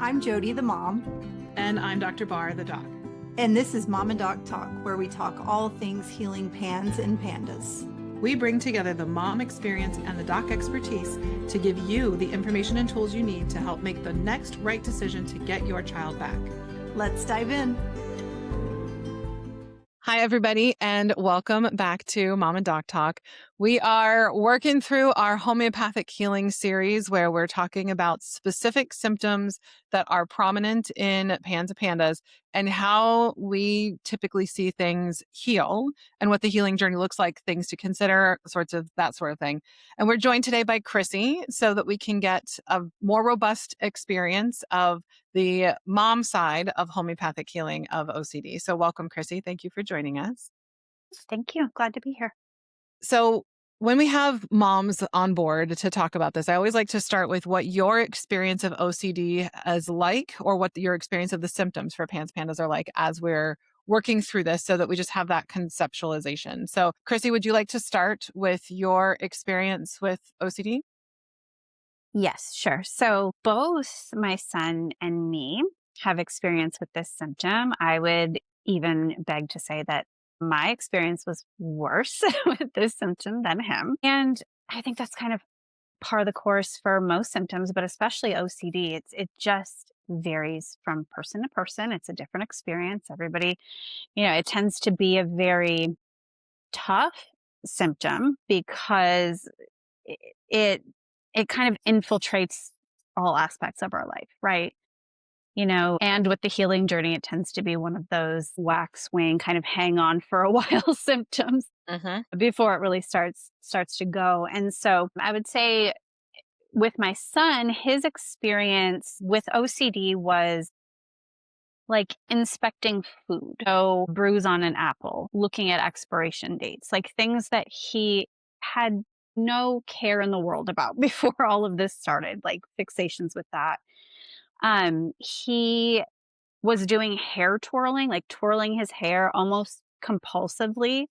I'm Jody, the mom. And I'm Dr. Bahr, the doc. And this is Mom and Doc Talk, where we talk all things healing pans and pandas. We bring together the mom experience and the doc expertise to give you the information and tools you need to help make the next right decision to get your child back. Let's dive in. Hi, everybody, and welcome back to Mom and Doc Talk. We are working through our homeopathic healing series where we're talking about specific symptoms that are prominent in PANS and PANDAS and how we typically see things heal and what the healing journey looks like, things to consider, that sort of thing. And we're joined today by Chrissie so that we can get a more robust experience of the mom side of homeopathic healing of OCD. So welcome, Chrissie. Thank you for joining us. Thank you. Glad to be here. So when we have moms on board to talk about this, I always like to start with what your experience of OCD is like, or what your experience of the symptoms for PANS PANDAS are like as we're working through this, so that we just have that conceptualization. So Chrissie, would you like to start with your experience with OCD? Yes, sure. So both my son and me have experience with this symptom. I would even beg to say that my experience was worse with this symptom than him. And I think that's kind of par the course for most symptoms, but especially OCD. It just varies from person to person. It's a different experience. Everybody, it tends to be a very tough symptom because it it kind of infiltrates all aspects of our life, right? And with the healing journey, it tends to be one of those wax wing kind of hang on for a while symptoms before it really starts to go. And so I would say with my son, his experience with OCD was like inspecting food. So bruise on an apple, looking at expiration dates, like things that he had no care in the world about before all of this started, like fixations with that. He was doing hair twirling, like twirling his hair almost compulsively.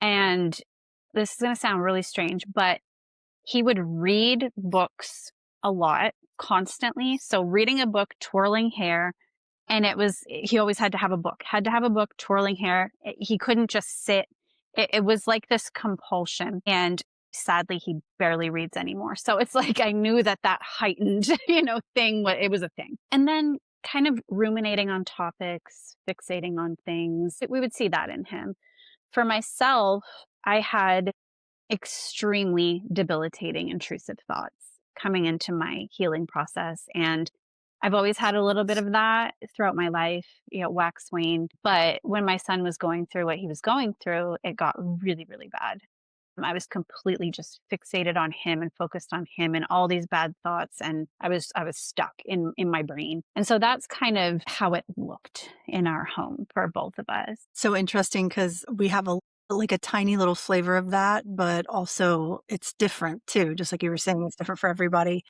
And this is going to sound really strange, but he would read books a lot, constantly. So reading a book, twirling hair. And he always had to have a book, twirling hair. He couldn't just sit. It was like this compulsion. And sadly, he barely reads anymore. So it's like, I knew that heightened, thing, it was a thing. And then kind of ruminating on topics, fixating on things. We would see that in him. For myself, I had extremely debilitating, intrusive thoughts coming into my healing process. And I've always had a little bit of that throughout my life, wax wane. But when my son was going through what he was going through, it got really, really bad. I was completely just fixated on him and focused on him and all these bad thoughts. And I was stuck in my brain. And so that's kind of how it looked in our home for both of us. So interesting, because we have a tiny little flavor of that, but also it's different too. Just like you were saying, it's different for everybody.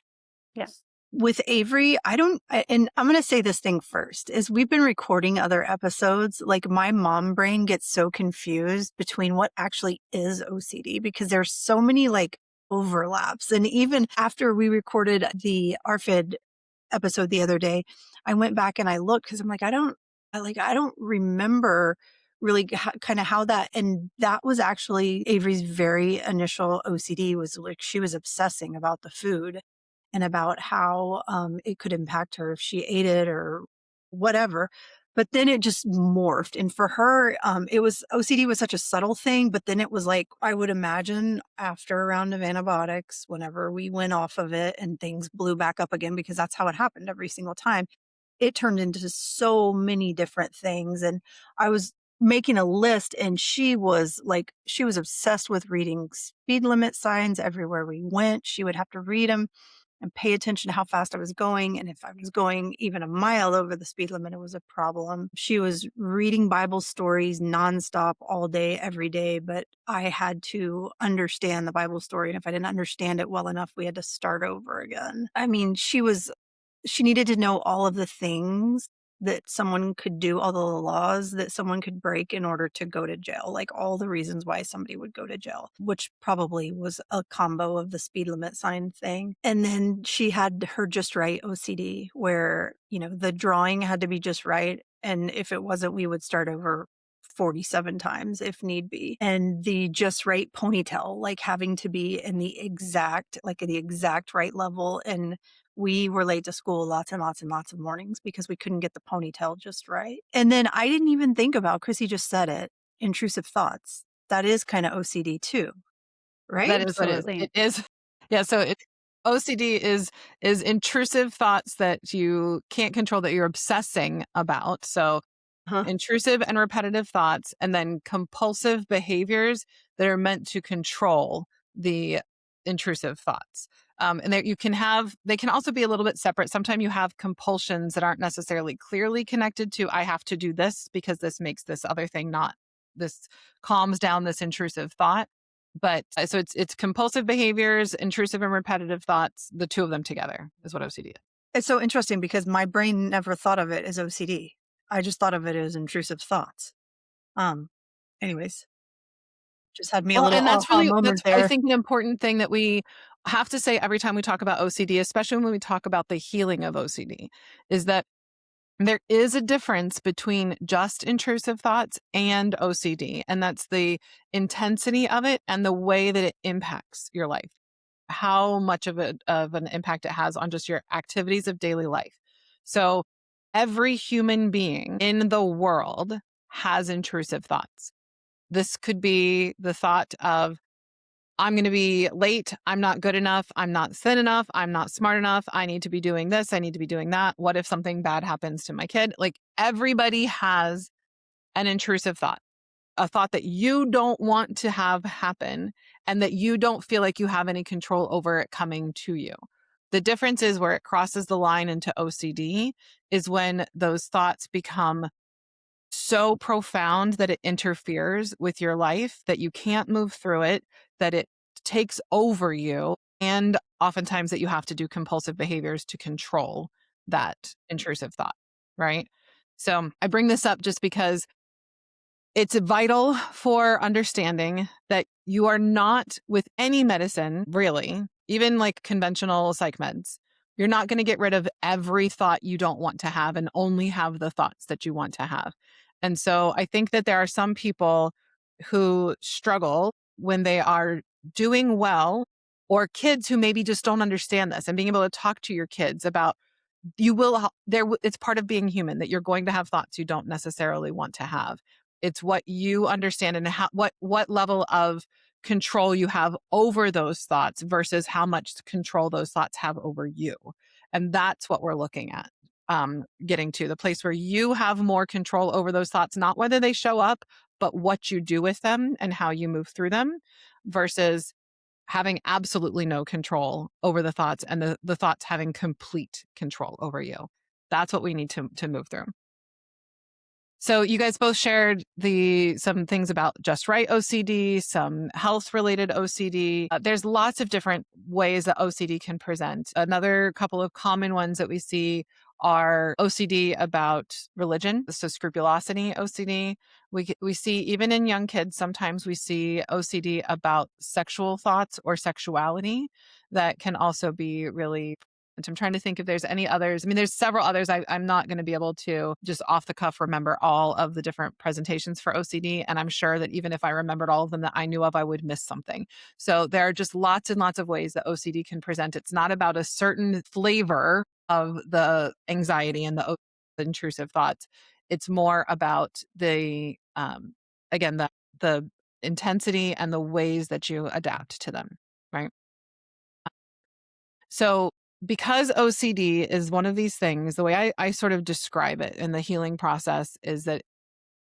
Yes. With Avery, and I'm going to say this thing first, is we've been recording other episodes. Like my mom brain gets so confused between what actually is OCD because there's so many like overlaps. And even after we recorded the ARFID episode the other day, I went back and I looked because I'm like, I don't remember really kind of how that, and that was actually Avery's very initial OCD was like, she was obsessing about the food and about how it could impact her if she ate it or whatever. But then it just morphed. And for her, OCD was such a subtle thing. But then it was like, I would imagine after a round of antibiotics, whenever we went off of it and things blew back up again, because that's how it happened every single time, it turned into so many different things. And I was making a list, and she was obsessed with reading speed limit signs everywhere we went. She would have to read them and pay attention to how fast I was going. And if I was going even a mile over the speed limit, it was a problem. She was reading Bible stories nonstop all day, every day, but I had to understand the Bible story. And if I didn't understand it well enough, we had to start over again. I mean, she needed to know all of the things that someone could do, all the laws that someone could break in order to go to jail, like all the reasons why somebody would go to jail, which probably was a combo of the speed limit sign thing. And then she had her just right OCD, where, the drawing had to be just right. And if it wasn't, we would start over 47 times if need be. And the just right ponytail, like having to be in the exact right level. And we were late to school lots and lots and lots of mornings because we couldn't get the ponytail just right. And then I didn't even think about, Chrissie just said it, intrusive thoughts. That is kind of OCD too, right? That is what it is. Absolutely. It is. Yeah. So OCD is intrusive thoughts that you can't control, that you're obsessing about. So Huh. intrusive and repetitive thoughts, and then compulsive behaviors that are meant to control the intrusive thoughts. And there they can also be a little bit separate. Sometimes you have compulsions that aren't necessarily clearly connected to, I have to do this because this makes this other thing not, this calms down this intrusive thought. But so it's compulsive behaviors, intrusive and repetitive thoughts, the two of them together is what OCD is. It's so interesting because my brain never thought of it as OCD. I just thought of it as intrusive thoughts. Anyways, just had me a Well, little and that's aha moment I there. think an important thing that we have to say every time we talk about OCD, especially when we talk about the healing of OCD, is that there is a difference between just intrusive thoughts and OCD, and that's the intensity of it and the way that it impacts your life, how much of an impact it has on just your activities of daily life. So every human being in the world has intrusive thoughts. This could be the thought of, I'm going to be late. I'm not good enough. I'm not thin enough. I'm not smart enough. I need to be doing this. I need to be doing that. What if something bad happens to my kid? Like, everybody has an intrusive thought, a thought that you don't want to have happen and that you don't feel like you have any control over it coming to you. The difference is where it crosses the line into OCD is when those thoughts become so profound that it interferes with your life, that you can't move through it, that it takes over you, and oftentimes that you have to do compulsive behaviors to control that intrusive thought, right? So I bring this up just because it's vital for understanding that you are not, with any medicine, really, even like conventional psych meds, you're not going to get rid of every thought you don't want to have and only have the thoughts that you want to have. And so I think that there are some people who struggle when they are doing well, or kids who maybe just don't understand this, and being able to talk to your kids about, it's part of being human that you're going to have thoughts you don't necessarily want to have. It's what you understand and what level of control you have over those thoughts versus how much control those thoughts have over you. And that's what we're looking at, getting to the place where you have more control over those thoughts, not whether they show up, but what you do with them and how you move through them, versus having absolutely no control over the thoughts and the thoughts having complete control over you. That's what we need to move through. So you guys both shared some things about just right OCD, some health related OCD. There's lots of different ways that OCD can present. Another couple of common ones that we see are OCD about religion, so scrupulosity OCD. We see, even in young kids, sometimes we see OCD about sexual thoughts or sexuality that can also be really. I'm trying to think if there's any others. I mean, there's several others. I'm not going to be able to just off the cuff remember all of the different presentations for OCD. And I'm sure that even if I remembered all of them that I knew of, I would miss something. So there are just lots and lots of ways that OCD can present. It's not about a certain flavor of the anxiety and the intrusive thoughts. It's more about again, the intensity and the ways that you adapt to them, right? So because OCD is one of these things, the way I sort of describe it in the healing process is that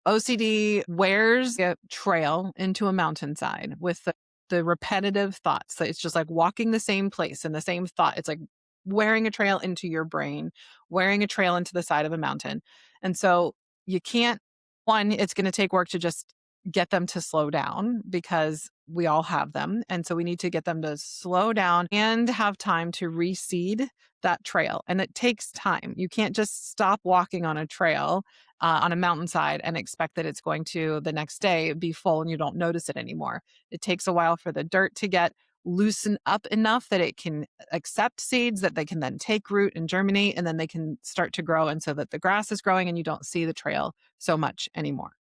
OCD wears a trail into a mountainside with the repetitive thoughts. So it's just like walking the same place and the same thought. It's like wearing a trail into your brain, wearing a trail into the side of a mountain. And so you can't, one, it's going to take work to just get them to slow down because we all have them. And so we need to get them to slow down and have time to reseed that trail. And it takes time. You can't just stop walking on a trail on a mountainside and expect that it's going to the next day be full and you don't notice it anymore. It takes a while for the dirt to get loosen up enough that it can accept seeds that they can then take root and germinate, and then they can start to grow. And so that the grass is growing and you don't see the trail so much anymore.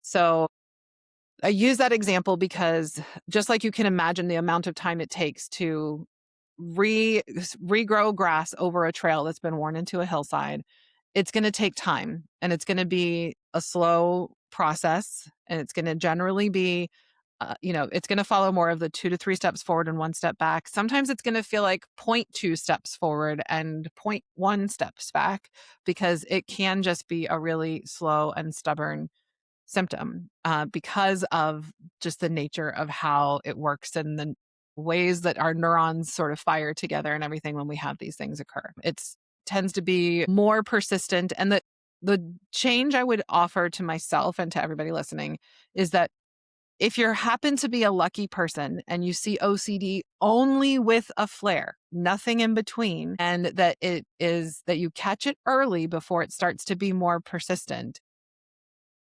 So I use that example because just like you can imagine the amount of time it takes to regrow grass over a trail that's been worn into a hillside, it's going to take time, and it's going to be a slow process, and it's going to generally be it's going to follow more of the 2 to 3 steps forward and 1 step back. Sometimes it's going to feel like 0.2 steps forward and 0.1 steps back, because it can just be a really slow and stubborn symptom because of just the nature of how it works and the ways that our neurons sort of fire together and everything when we have these things occur. It tends to be more persistent. And the change I would offer to myself and to everybody listening is that if you happen to be a lucky person and you see OCD only with a flare, nothing in between, and that it is that you catch it early before it starts to be more persistent,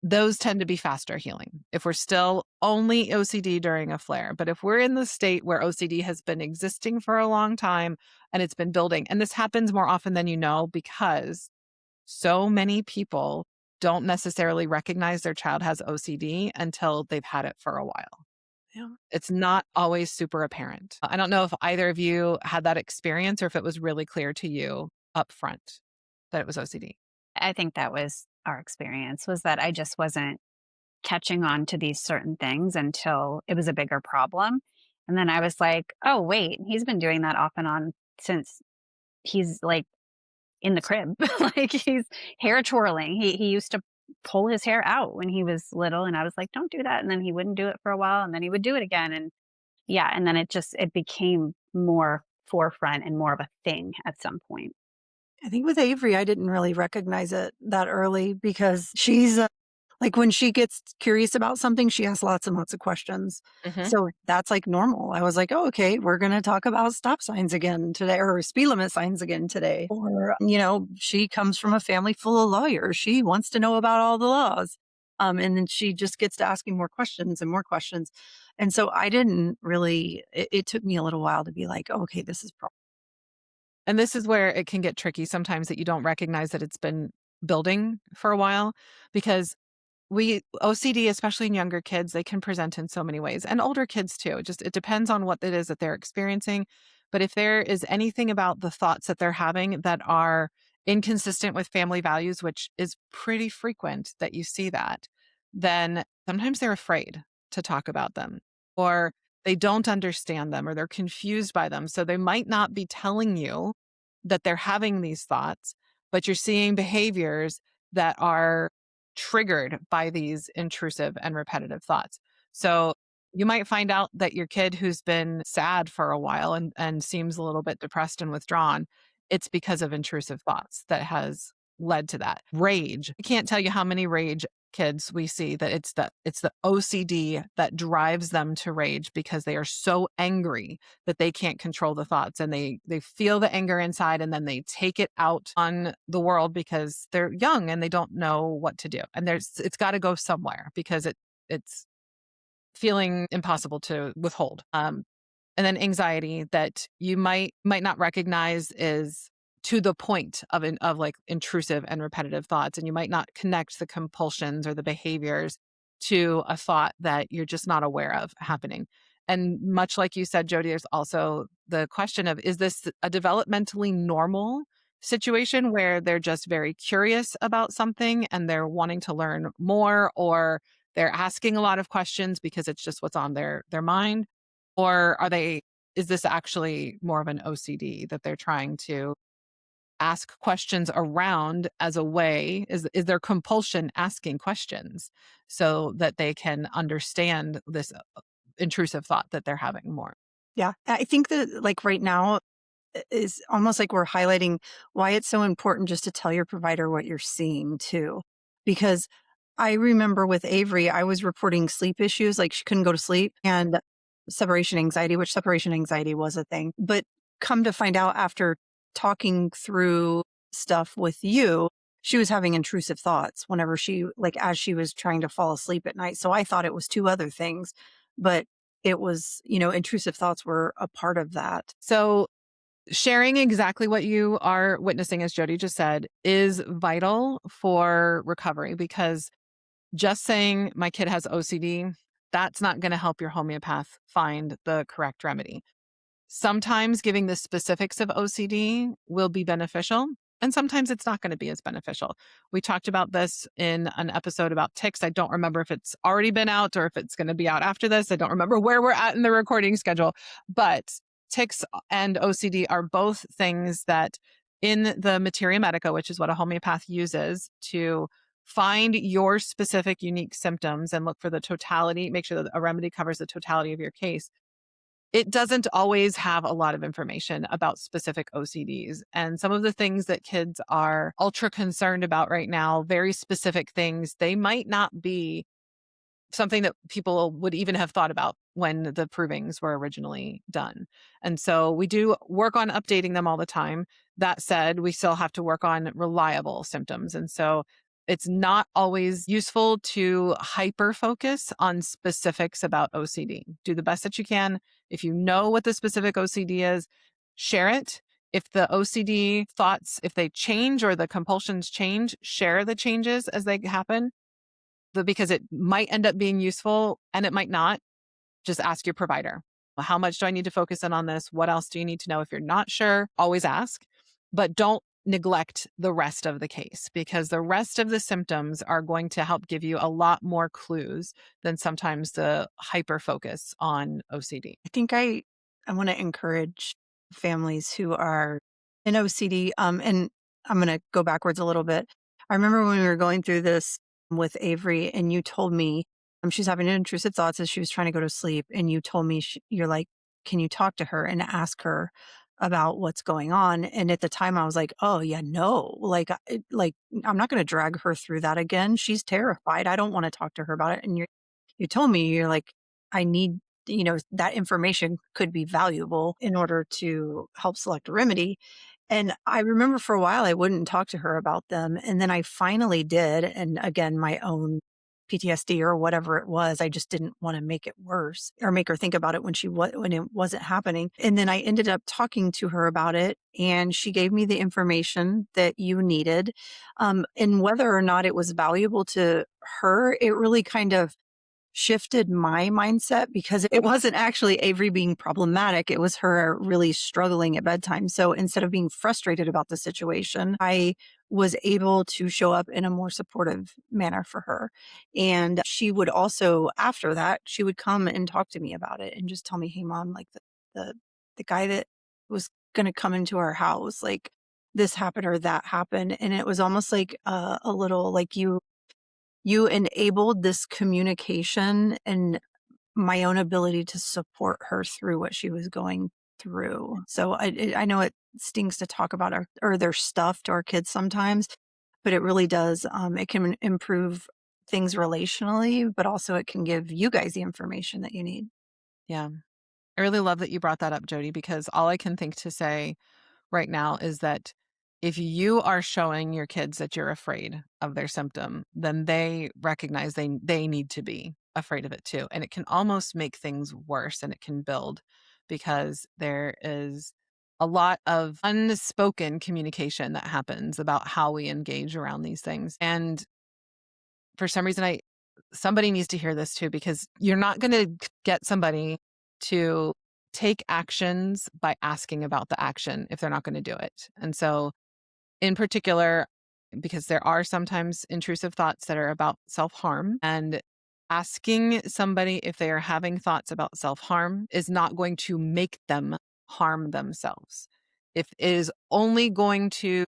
those tend to be faster healing if we're still only OCD during a flare. But if we're in the state where OCD has been existing for a long time and it's been building, and this happens more often than you know, because so many people don't necessarily recognize their child has OCD until they've had it for a while. Yeah. It's not always super apparent. I don't know if either of you had that experience or if it was really clear to you up front that it was OCD. I think that was our experience, was that I just wasn't catching on to these certain things until it was a bigger problem. And then I was like, oh, wait, he's been doing that off and on since he's like in the crib. Like he's hair twirling. He used to pull his hair out when he was little. And I was like, don't do that. And then he wouldn't do it for a while. And then he would do it again. And yeah. And then it became more forefront and more of a thing at some point. I think with Avery, I didn't really recognize it that early because she's like when she gets curious about something, she asks lots and lots of questions. Mm-hmm. So that's like normal. I was like, oh, okay, we're going to talk about stop signs again today or speed limit signs again today. Or, she comes from a family full of lawyers. She wants to know about all the laws. And then she just gets to asking more questions and more questions. And so I didn't really, it took me a little while to be like, oh, okay, this is And this is where it can get tricky sometimes, that you don't recognize that it's been building for a while, because OCD, especially in younger kids, they can present in so many ways, and older kids too. It depends on what it is that they're experiencing. But if there is anything about the thoughts that they're having that are inconsistent with family values, which is pretty frequent that you see that, then sometimes they're afraid to talk about them, or they don't understand them, or they're confused by them. So they might not be telling you that they're having these thoughts, but you're seeing behaviors that are triggered by these intrusive and repetitive thoughts. So you might find out that your kid who's been sad for a while and seems a little bit depressed and withdrawn, it's because of intrusive thoughts that has led to that. Rage. I can't tell you how many rage kids we see that it's the OCD that drives them to rage, because they are so angry that they can't control the thoughts, and they feel the anger inside, and then they take it out on the world because they're young and they don't know what to do. And it's got to go somewhere because it's feeling impossible to withhold. And then anxiety that you might not recognize is to the point of like intrusive and repetitive thoughts, and you might not connect the compulsions or the behaviors to a thought that you're just not aware of happening. And much like you said, Jody, there's also the question of, is this a developmentally normal situation where they're just very curious about something and they're wanting to learn more, or they're asking a lot of questions because it's just what's on their mind? Or is this actually more of an OCD that they're trying to ask questions around as a way? Is their compulsion asking questions so that they can understand this intrusive thought that they're having more? Yeah. I think that like right now is almost like we're highlighting why it's so important just to tell your provider what you're seeing too. Because I remember with Avery, I was reporting sleep issues, like she couldn't go to sleep, and separation anxiety, which separation anxiety was a thing. But come to find out after talking through stuff with you, she was having intrusive thoughts whenever she, like, as she was trying to fall asleep at night. So I thought it was two other things, but it was, intrusive thoughts were a part of that. So sharing exactly what you are witnessing, as Jody just said, is vital for recovery, because just saying my kid has OCD, that's not going to help your homeopath find the correct remedy. Sometimes giving the specifics of OCD will be beneficial, and sometimes it's not going to be as beneficial. We talked about this in an episode about tics. I don't remember if it's already been out or if it's going to be out after this. I don't remember where we're at in the recording schedule, but tics and OCD are both things that in the materia medica, which is what a homeopath uses to find your specific unique symptoms and look for the totality, make sure that a remedy covers the totality of your case. It doesn't always have a lot of information about specific OCDs. And some of the things that kids are ultra concerned about right now, very specific things, they might not be something that people would even have thought about when the provings were originally done. And so we do work on updating them all the time. That said, we still have to work on reliable symptoms. And so it's not always useful to hyper focus on specifics about OCD. Do the best that you can. If you know what the specific OCD is, share it. If the OCD thoughts, if they change or the compulsions change, share the changes as they happen, because it might end up being useful and it might not. Just ask your provider. How much do I need to focus in on this? What else do you need to know? If you're not sure, always ask, but don't neglect the rest of the case, because the rest of the symptoms are going to help give you a lot more clues than sometimes the hyper focus on OCD. I think I want to encourage families who are in OCD. And I'm going to go backwards a little bit. I remember when we were going through this with Avery, and you told me she's having intrusive thoughts as she was trying to go to sleep, and you told me you're like, can you talk to her and ask her about what's going on? And at the time, I was like, oh yeah, no, like I'm not going to drag her through that again. She's terrified. I don't want to talk to her about it. And you told me, you're like, I need, that information could be valuable in order to help select a remedy. And I remember for a while, I wouldn't talk to her about them. And then I finally did. And again, my own PTSD or whatever it was, I just didn't want to make it worse or make her think about it when it wasn't happening. And then I ended up talking to her about it, and she gave me the information that you needed. And whether or not it was valuable to her, it really kind of shifted my mindset, because it wasn't actually Avery being problematic. It was her really struggling at bedtime. So instead of being frustrated about the situation, I was able to show up in a more supportive manner for her. And she would also, after that, she would come and talk to me about it and just tell me, hey mom, like the guy that was going to come into our house, like this happened or that happened. And it was almost like a little, like you enabled this communication and my own ability to support her through what she was going through. So I know it stings to talk about their stuff to our kids sometimes, but it really does. It can improve things relationally, but also it can give you guys the information that you need. Yeah. I really love that you brought that up, Jody, because all I can think to say right now is that if you are showing your kids that you're afraid of their symptom, then they recognize they need to be afraid of it too. And it can almost make things worse, and it can build, because there is a lot of unspoken communication that happens about how we engage around these things. And for some reason, somebody needs to hear this too, because you're not going to get somebody to take actions by asking about the action if they're not going to do it. And so in particular, because there are sometimes intrusive thoughts that are about self-harm, and asking somebody if they are having thoughts about self-harm is not going to make them harm themselves. If it is only going to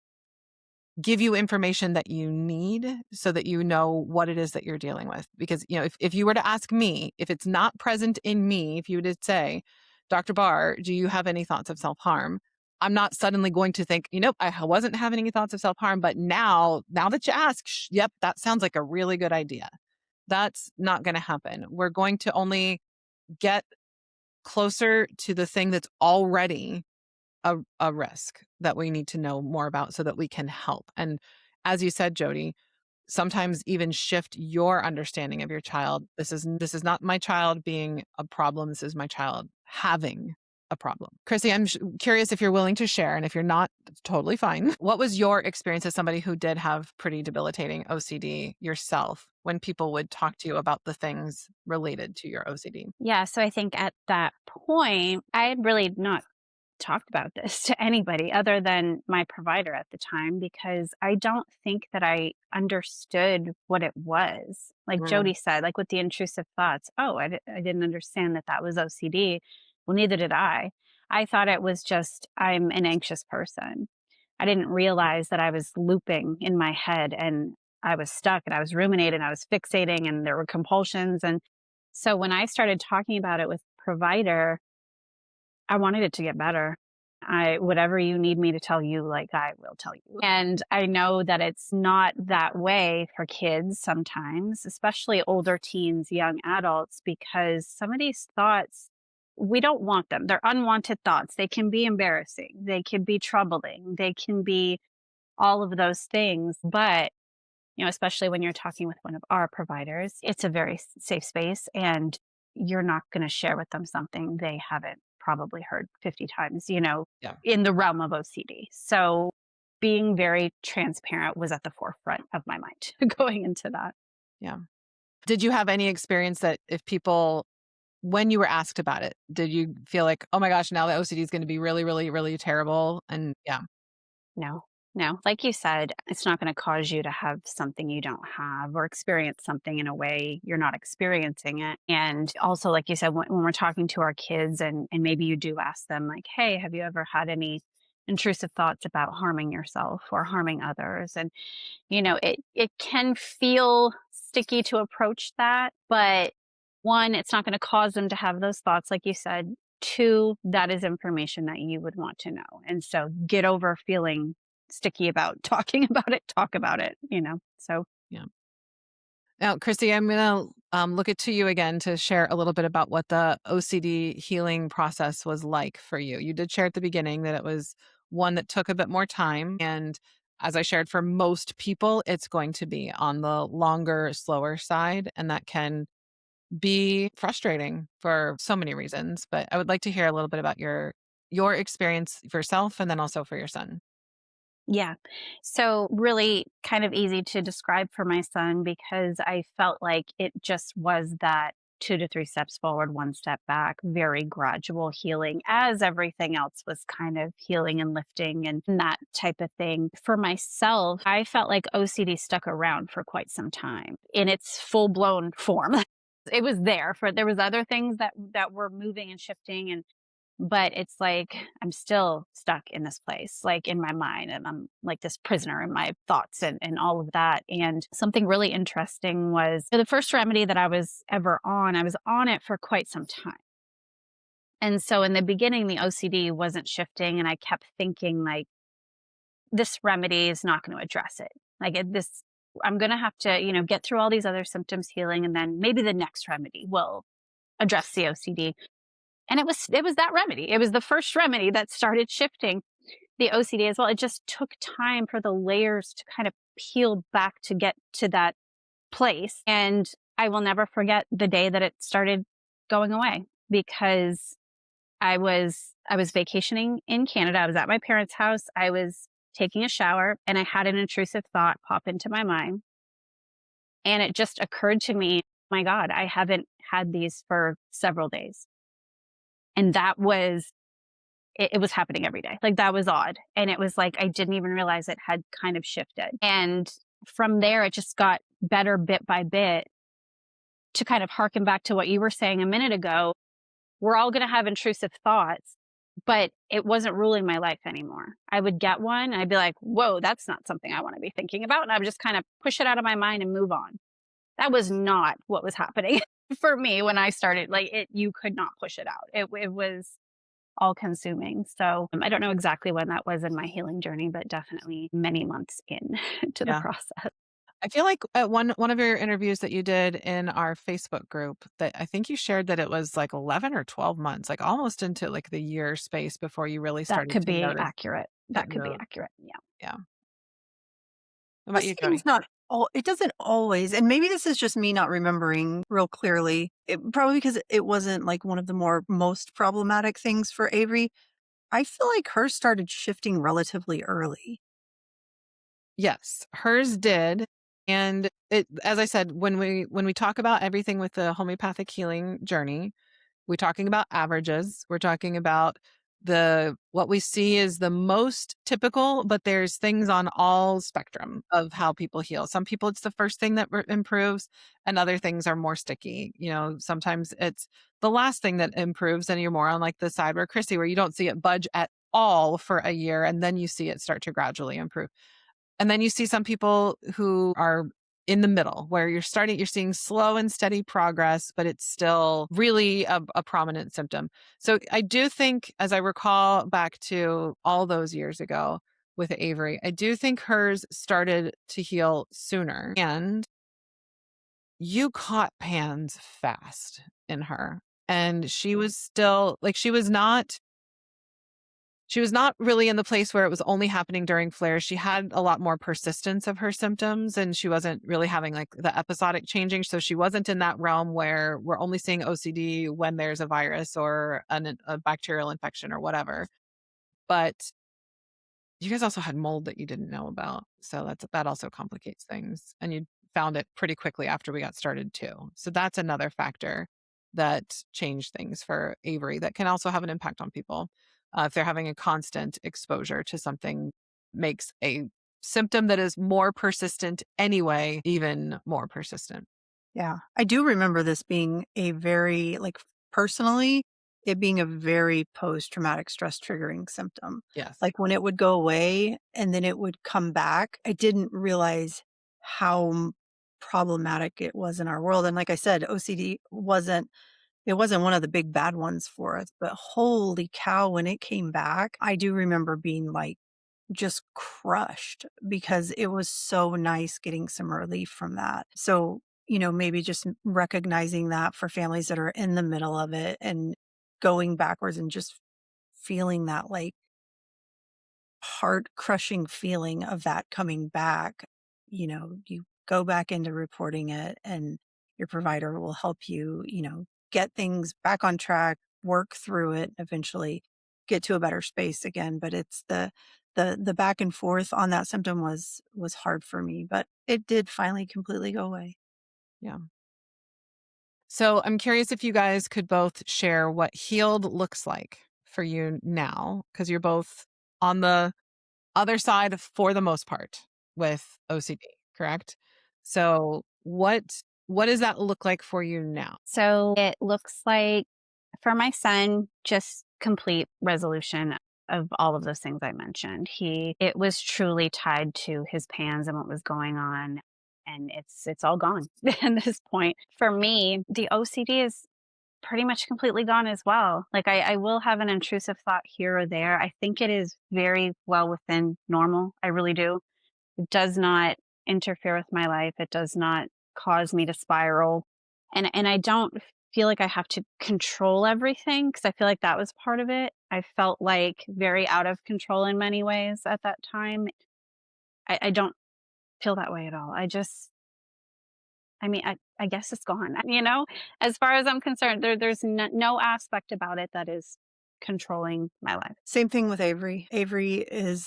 give you information that you need so that you know what it is that you're dealing with. Because, if you were to ask me, if it's not present in me, if you were to say, Dr. Bahr, do you have any thoughts of self-harm? I'm not suddenly going to think, I wasn't having any thoughts of self-harm, but now that you ask, yep, that sounds like a really good idea. That's not going to happen. We're going to only get closer to the thing that's already a risk that we need to know more about so that we can help. And as you said, Jody, sometimes even shift your understanding of your child. This is not my child being a problem. This is my child having a problem. Chrissie, I'm curious if you're willing to share, and if you're not, it's totally fine. What was your experience as somebody who did have pretty debilitating OCD yourself when people would talk to you about the things related to your OCD? Yeah. So I think at that point, I had really not talked about this to anybody other than my provider at the time, because I don't think that I understood what it was. Like Mm, Jody said, like with the intrusive thoughts, oh, I didn't understand that that was OCD. Well, neither did I. I thought it was just I'm an anxious person. I didn't realize that I was looping in my head and I was stuck and I was ruminating, I was fixating, and there were compulsions. And so when I started talking about it with provider, I wanted it to get better. Whatever you need me to tell you, like, I will tell you. And I know that it's not that way for kids sometimes, especially older teens, young adults, because some of these thoughts, we don't want them. They're unwanted thoughts. They can be embarrassing. They can be troubling. They can be all of those things. But especially when you're talking with one of our providers, it's a very safe space, and you're not going to share with them something they haven't probably heard 50 times, yeah. in the realm of OCD. So being very transparent was at the forefront of my mind going into that. Yeah. Did you have any experience that if people, when you were asked about it, did you feel like, oh my gosh, now the OCD is going to be really, really, really terrible? And yeah. No, no. Like you said, it's not going to cause you to have something you don't have or experience something in a way you're not experiencing it. And also, like you said, when we're talking to our kids and maybe you do ask them, like, hey, have you ever had any intrusive thoughts about harming yourself or harming others? And, it can feel sticky to approach that, but one, it's not going to cause them to have those thoughts, like you said. Two, that is information that you would want to know. And so get over feeling sticky about talking about it, talk about it. So, Yeah. Now, Chrissie, I'm going to look it to you again to share a little bit about what the OCD healing process was like for you. You did share at the beginning that it was one that took a bit more time. And as I shared, for most people, it's going to be on the longer, slower side. And that can be frustrating for so many reasons. But I would like to hear a little bit about your experience for yourself and then also for your son. yeah. So, really kind of easy to describe for my son, because I felt like it just was that 2 to 3 steps forward, 1 step back, very gradual healing as everything else was kind of healing and lifting and that type of thing. For myself, I felt like OCD stuck around for quite some time in its full blown form. It was there was other things that were moving and shifting, but it's like I'm still stuck in this place, like in my mind, and I'm like this prisoner in my thoughts and all of that. And something really interesting was the first remedy that I was ever on, I was on it for quite some time. And so in the beginning, the OCD wasn't shifting, and I kept thinking, like, this remedy is not going to address it. I'm going to have to, get through all these other symptoms healing, and then maybe the next remedy will address the OCD. And it was that remedy. It was the first remedy that started shifting the OCD as well. It just took time for the layers to kind of peel back to get to that place. And I will never forget the day that it started going away, because I was vacationing in Canada. I was at my parents' house. I was taking a shower, and I had an intrusive thought pop into my mind. And it just occurred to me, my God, I haven't had these for several days. And it was happening every day. Like, that was odd. And it was like, I didn't even realize it had kind of shifted. And from there, it just got better bit by bit. To kind of harken back to what you were saying a minute ago, we're all going to have intrusive thoughts, but it wasn't ruling my life anymore. I would get one and I'd be like, whoa, that's not something I want to be thinking about. And I would just kind of push it out of my mind and move on. That was not what was happening for me when I started. Like, you could not push it out. It was all consuming. So I don't know exactly when that was in my healing journey, but definitely many months in to the Yeah. process. I feel like at one of your interviews that you did in our Facebook group that I think you shared that it was like 11 or 12 months, like almost into like the year space before you really That started could to be notice accurate. it That could be move. accurate. Yeah. Yeah. What about you, OCD's Jody? not all, it doesn't always, and maybe this is just me not remembering real clearly. Probably because it wasn't like one of the most problematic things for Avery. I feel like hers started shifting relatively early. Yes, hers did. And it, as I said, when we talk about everything with the homeopathic healing journey, we're talking about averages. We're talking about the what we see is the most typical, but there's things on all spectrum of how people heal. Some people it's the first thing that improves, and other things are more sticky. You know, sometimes it's the last thing that improves, and you're more on like the side where Chrissie, where you don't see it budge at all for a year, and then you see it start to gradually improve. And then you see some people who are in the middle where you're seeing slow and steady progress, but it's still really a prominent symptom. So I do think, as I recall back to all those years ago with Avery, I do think hers started to heal sooner. And you caught pans fast in her. And she was still like, she was not really in the place where it was only happening during flares. She had a lot more persistence of her symptoms and she wasn't really having like the episodic changing. So she wasn't in that realm where we're only seeing OCD when there's a virus or a bacterial infection or whatever. But you guys also had mold that you didn't know about. So that also complicates things. And you found it pretty quickly after we got started too. So that's another factor that changed things for Avery that can also have an impact on people. If they're having a constant exposure to something makes a symptom that is more persistent anyway, even more persistent. Yeah. I do remember this being a very, like, personally, it being a very post-traumatic stress triggering symptom. Yes. Like, when it would go away and then it would come back, I didn't realize how problematic it was in our world. And like I said, OCD wasn't one of the big bad ones for us, but holy cow, when it came back, I do remember being like just crushed because it was so nice getting some relief from that. So, maybe just recognizing that for families that are in the middle of it and going backwards and just feeling that like heart crushing feeling of that coming back, you go back into reporting it and your provider will help you, get things back on track, work through it, eventually get to a better space again. But it's the back and forth on that symptom was hard for me, but it did finally completely go away. Yeah. So I'm curious if you guys could both share what healed looks like for you now, because you're both on the other side for the most part with OCD, correct? So what does that look like for you now? So it looks like for my son, just complete resolution of all of those things I mentioned. It was truly tied to his pans and what was going on. And it's all gone at this point. For me, the OCD is pretty much completely gone as well. Like I will have an intrusive thought here or there. I think it is very well within normal. I really do. It does not interfere with my life. It does not cause me to spiral. And I don't feel like I have to control everything because I feel like that was part of it. I felt like very out of control in many ways at that time. I don't feel that way at all. I mean, I guess it's gone. As far as I'm concerned, there's no aspect about it that is controlling my life. Same thing with Avery.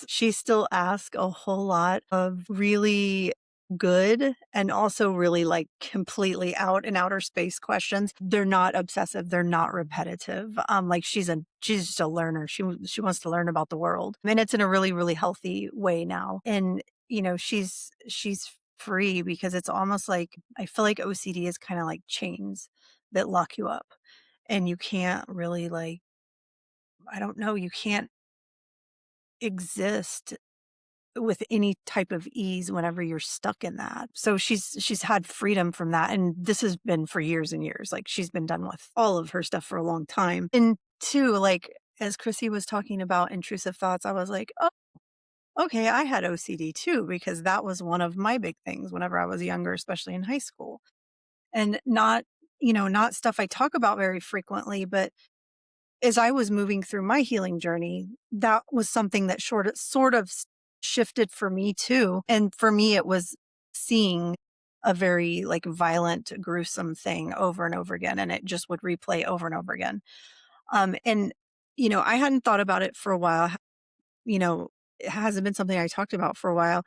She still asks a whole lot of really good and also really like completely out and outer space questions. They're not obsessive. They're not repetitive. Like she's just a learner. She wants to learn about the world. And it's in a really, really healthy way now. And, she's free because it's almost like, I feel like OCD is kind of like chains that lock you up and you can't really like, I don't know, you can't exist with any type of ease whenever you're stuck in that. So she's had freedom from that. And this has been for years and years. Like she's been done with all of her stuff for a long time. And two, like as Chrissie was talking about intrusive thoughts, I was like, oh, okay, I had OCD too, because that was one of my big things whenever I was younger, especially in high school. And not, not stuff I talk about very frequently, but as I was moving through my healing journey, that was something that sort of shifted for me too. And for me, it was seeing a very like violent, gruesome thing over and over again. And it just would replay over and over again. And, I hadn't thought about it for a while. It hasn't been something I talked about for a while.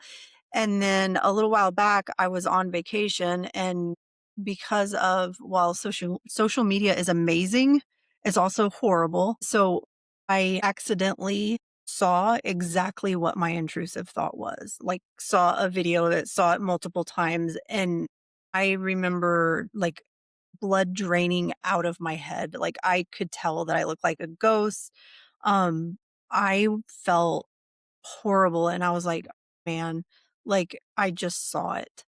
And then a little while back, I was on vacation, and because of while social media is amazing, it's also horrible. So I accidentally saw exactly what my intrusive thought was. Like saw a video that saw it multiple times, and I remember like blood draining out of my head. Like I could tell that I looked like a ghost. Um I felt horrible. And I was like, man, like I just saw it.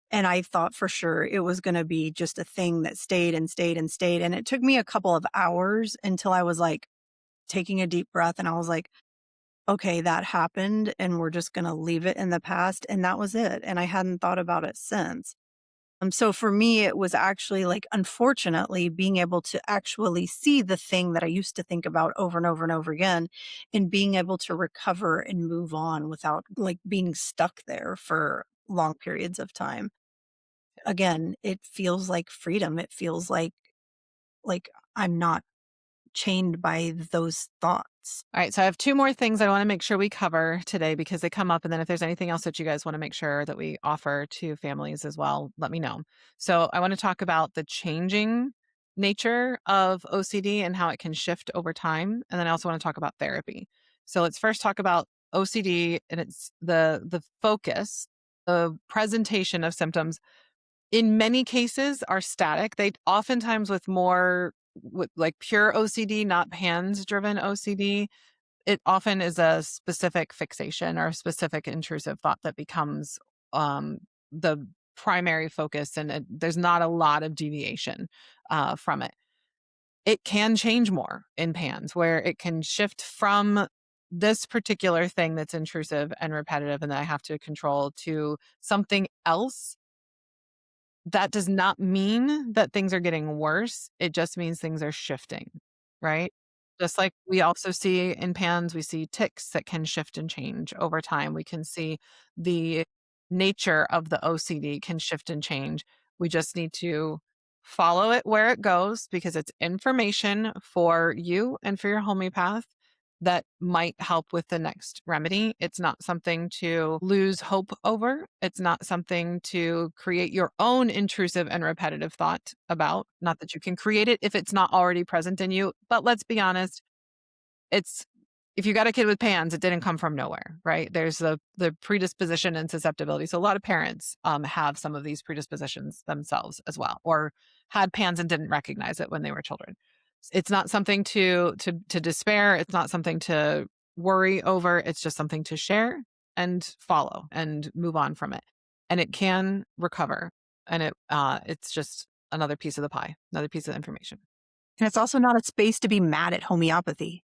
And I thought for sure it was going to be just a thing that stayed and stayed and stayed. And it took me a couple of hours until I was like taking a deep breath and I was like, okay, that happened and we're just going to leave it in the past. And that was it. And I hadn't thought about it since. So for me, it was actually like, unfortunately, being able to actually see the thing that I used to think about over and over and over again and being able to recover and move on without like being stuck there for long periods of time. Again, it feels like freedom. It feels like I'm not chained by those thoughts. All right. So I have two more things I want to make sure we cover today because they come up. And then if there's anything else that you guys want to make sure that we offer to families as well, let me know. So I want to talk about the changing nature of OCD and how it can shift over time. And then I also want to talk about therapy. So let's first talk about OCD and it's the focus, the presentation of symptoms in many cases are static. They oftentimes with like pure OCD, not PANDAS driven OCD, it often is a specific fixation or a specific intrusive thought that becomes the primary focus, and there's not a lot of deviation from it. It can change more in PANDAS, where it can shift from this particular thing that's intrusive and repetitive and that I have to control to something else. That does not mean that things are getting worse. It just means things are shifting, right? Just like we also see in PANS, we see tics that can shift and change over time. We can see the nature of the OCD can shift and change. We just need to follow it where it goes because it's information for you and for your homeopath that might help with the next remedy. It's not something to lose hope over. It's not something to create your own intrusive and repetitive thought about. Not that you can create it if it's not already present in you. But let's be honest, it's if you got a kid with PANS, it didn't come from nowhere, right? There's the predisposition and susceptibility. So a lot of parents have some of these predispositions themselves as well, or had PANS and didn't recognize it when they were children. It's not something to despair. It's not something to worry over. It's just something to share and follow and move on from it. And it can recover. And it's just another piece of the pie, another piece of information. And it's also not a space to be mad at homeopathy.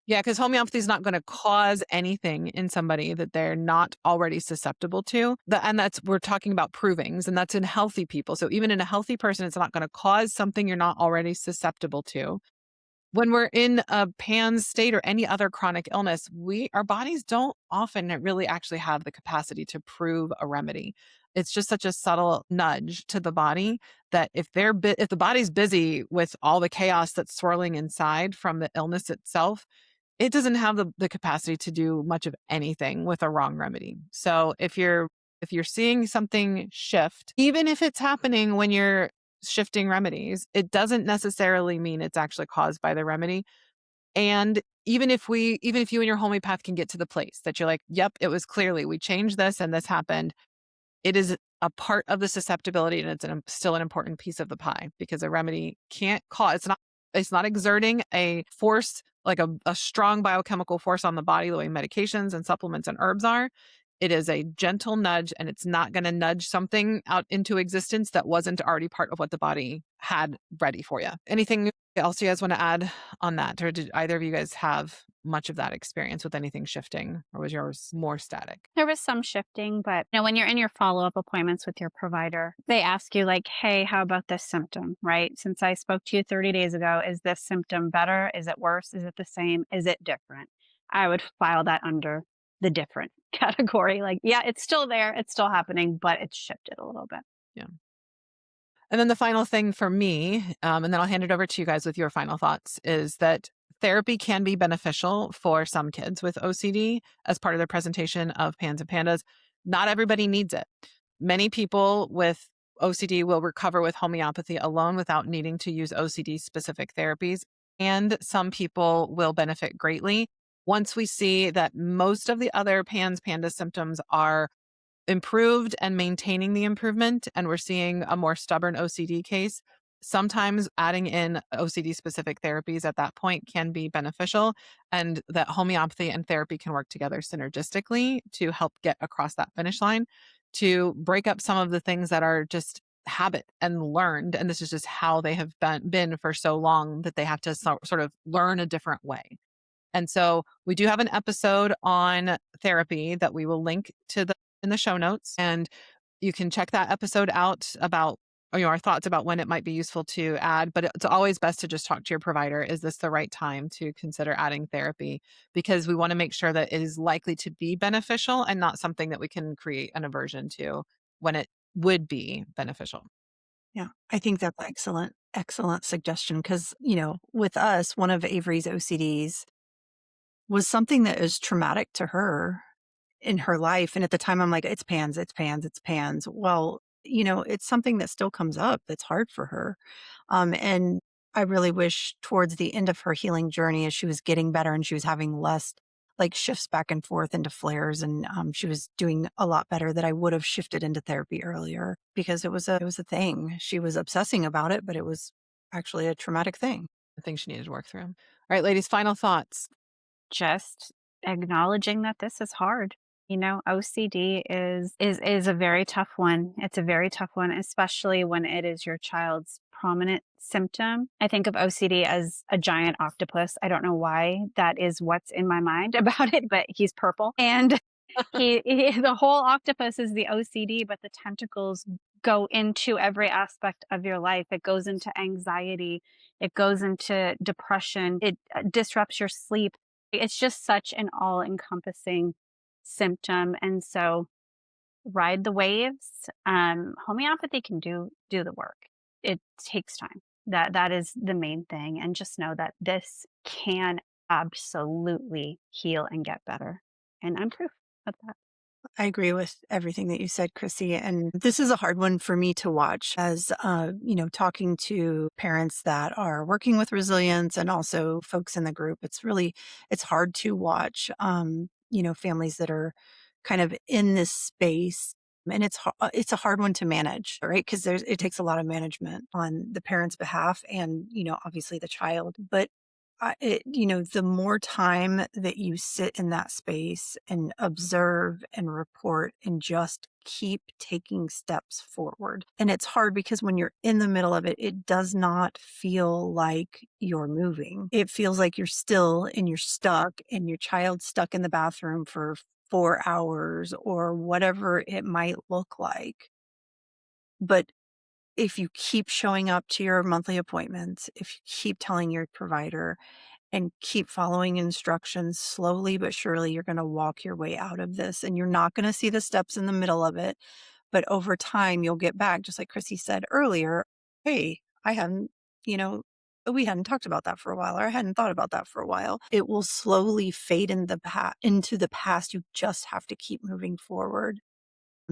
Yeah, because homeopathy is not going to cause anything in somebody that they're not already susceptible to. And we're talking about provings, and that's in healthy people. So even in a healthy person, it's not going to cause something you're not already susceptible to. When we're in a PANS state or any other chronic illness, our bodies don't often really actually have the capacity to prove a remedy. It's just such a subtle nudge to the body that if the body's busy with all the chaos that's swirling inside from the illness itself, it doesn't have the capacity to do much of anything with a wrong remedy. So if you're seeing something shift, even if it's happening when you're shifting remedies, it doesn't necessarily mean it's actually caused by the remedy. And even if you and your homeopath can get to the place that you're like, yep, it was clearly we changed this and this happened, it is a part of the susceptibility, and it's still an important piece of the pie because a remedy can't cause, it's not exerting a force, like a strong biochemical force on the body the way medications and supplements and herbs are. It is a gentle nudge, and it's not going to nudge something out into existence that wasn't already part of what the body had ready for you. Anything else you guys want to add on that? Or did either of you guys have much of that experience with anything shifting, or was yours more static? There was some shifting, but when you're in your follow-up appointments with your provider, they ask you like, hey, how about this symptom, right? Since I spoke to you 30 days ago, is this symptom better? Is it worse? Is it the same? Is it different? I would file that under the different category. Like, yeah, it's still there. It's still happening, but it's shifted a little bit. Yeah. And then the final thing for me, and then I'll hand it over to you guys with your final thoughts, is that therapy can be beneficial for some kids with OCD as part of their presentation of PANS and PANDAS. Not everybody needs it. Many people with OCD will recover with homeopathy alone without needing to use OCD specific therapies. And some people will benefit greatly once we see that most of the other PANS, PANDAS symptoms are improved and maintaining the improvement, and we're seeing a more stubborn OCD case. Sometimes adding in OCD specific therapies at that point can be beneficial, and that homeopathy and therapy can work together synergistically to help get across that finish line, to break up some of the things that are just habit and learned. And this is just how they have been for so long that they have to sort of learn a different way. And so we do have an episode on therapy that we will link to in the show notes, and you can check that episode out about our thoughts about when it might be useful to add. But it's always best to just talk to your provider. Is this the right time to consider adding therapy? Because we want to make sure that it is likely to be beneficial and not something that we can create an aversion to when it would be beneficial. Yeah, I think that's excellent, excellent suggestion. Because, with us, one of Avery's OCDs was something that is traumatic to her in her life. And at the time, I'm like, it's PANS, it's PANS, it's PANS. Well, it's something that still comes up that's hard for her. And I really wish towards the end of her healing journey, as she was getting better and she was having less like shifts back and forth into flares, and she was doing a lot better, that I would have shifted into therapy earlier, because it was a thing. She was obsessing about it, but it was actually a traumatic thing. I think she needed to work through. All right, ladies, final thoughts. Just acknowledging that this is hard. OCD is a very tough one. It's a very tough one, especially when it is your child's prominent symptom. I think of OCD as a giant octopus. I don't know why that is what's in my mind about it, but he's purple. And the whole octopus is the OCD, but the tentacles go into every aspect of your life. It goes into anxiety. It goes into depression. It disrupts your sleep. It's just such an all-encompassing symptom. And so ride the waves. Homeopathy can do the work. It takes time. That is the main thing. And just know that this can absolutely heal and get better. And I'm proof of that. I agree with everything that you said, Chrissy. And this is a hard one for me to watch, as, talking to parents that are working with resilience and also folks in the group. It's hard to watch, families that are kind of in this space. And it's a hard one to manage, right? Because it takes a lot of management on the parent's behalf and, obviously the child. But the more time that you sit in that space and observe and report and just keep taking steps forward. And it's hard because when you're in the middle of it, it does not feel like you're moving. It feels like you're still and you're stuck, and your child's stuck in the bathroom for 4 hours or whatever it might look like. But if you keep showing up to your monthly appointments, if you keep telling your provider and keep following instructions, slowly but surely, you're going to walk your way out of this, and you're not going to see the steps in the middle of it. But over time, you'll get back, just like Chrissy said earlier. Hey, we hadn't talked about that for a while, or I hadn't thought about that for a while. It will slowly fade into the past. You just have to keep moving forward.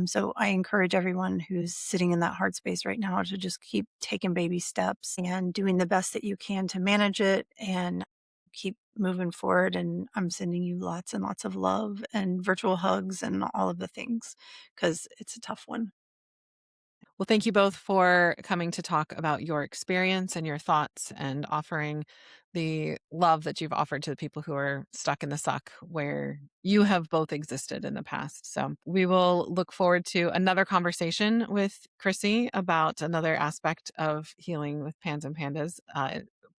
So I encourage everyone who's sitting in that hard space right now to just keep taking baby steps and doing the best that you can to manage it and keep moving forward. And I'm sending you lots and lots of love and virtual hugs and all of the things, because it's a tough one. Well, thank you both for coming to talk about your experience and your thoughts and offering the love that you've offered to the people who are stuck in the suck where you have both existed in the past. So we will look forward to another conversation with Chrissie about another aspect of healing with PANS and PANDAS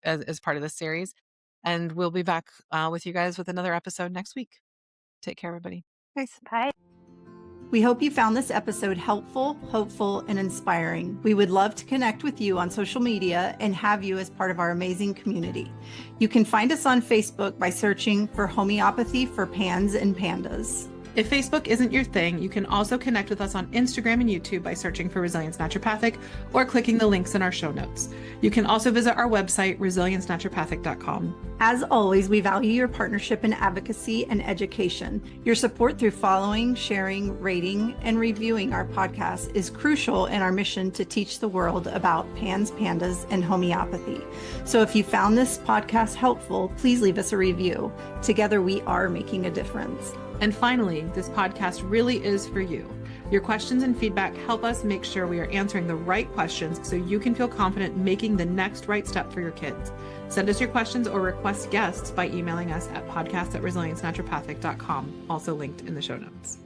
as part of this series. And we'll be back with you guys with another episode next week. Take care, everybody. Thanks. Bye. We hope you found this episode helpful, hopeful, and inspiring. We would love to connect with you on social media and have you as part of our amazing community. You can find us on Facebook by searching for Homeopathy for PANS and PANDAS. If Facebook isn't your thing, you can also connect with us on Instagram and YouTube by searching for Resilience Naturopathic or clicking the links in our show notes. You can also visit our website, resiliencenaturopathic.com. As always, we value your partnership in advocacy and education. Your support through following, sharing, rating, and reviewing our podcast is crucial in our mission to teach the world about PANS, PANDAS, and homeopathy. So if you found this podcast helpful, please leave us a review. Together, we are making a difference. And finally, this podcast really is for you. Your questions and feedback help us make sure we are answering the right questions so you can feel confident making the next right step for your kids. Send us your questions or request guests by emailing us at podcast@resiliencenaturopathic.com, also linked in the show notes.